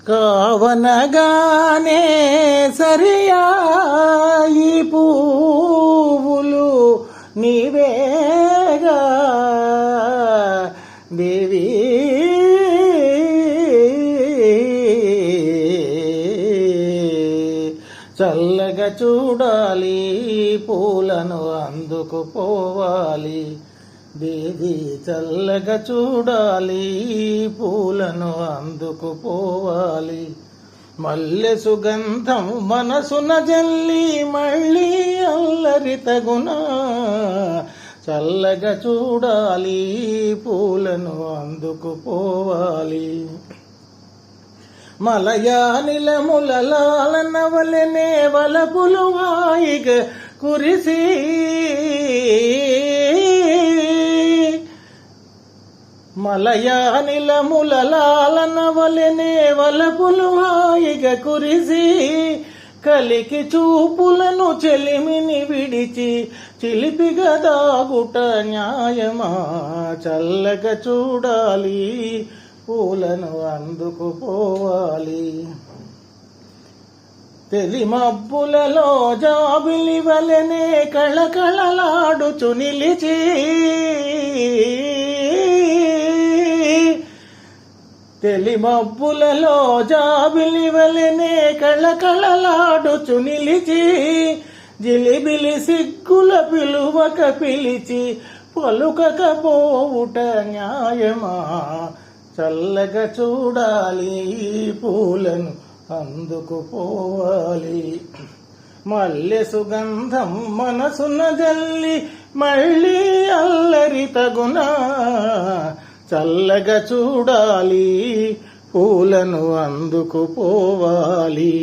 కావనగానే సరియా ఈ పువ్వులు నీవేగా దేవి చల్లగా చూడాలి పూలను అందుకుపోవాలి దేవి చల్లగా చూడాలి పూలను అందుకుపోవాలి మల్లె సుగంధం మనసున జల్లి మళ్ళీ అల్లరి తగునా చల్లగా చూడాలి పూలను అందుకుపోవాలి మలయానిలములలాలనవలెనే వలపులు హాయిగా కురిసి మలయానిలములలాలనవలెనే వలపులు హాయిగా కురిసి కలికి చూపులను చెలిమిని విడిచి చిలిపిగా దాగుట న్యాయమా చల్లగా చూడాలి పూలను అందుకుపోవాలి తెలిమబ్బులలో జాబిలి వలెనే కళకళలాడుచు నిలిచి తెలిమబ్బులలో జాబిలి వలెనే కళకళలాడుచు నిలిచి జిలిబిలి సిగ్గుల పిలువక పిలిచి పలుకకపోవుట న్యాయమా చల్లగా చూడాలి పూలను అందుకుపోవాలి మల్లె సుగంధం మనసున జల్లి మళ్ళీ అల్లరి తగునా చల్లగా చూడాలి పూలను అందుకుపోవాలి.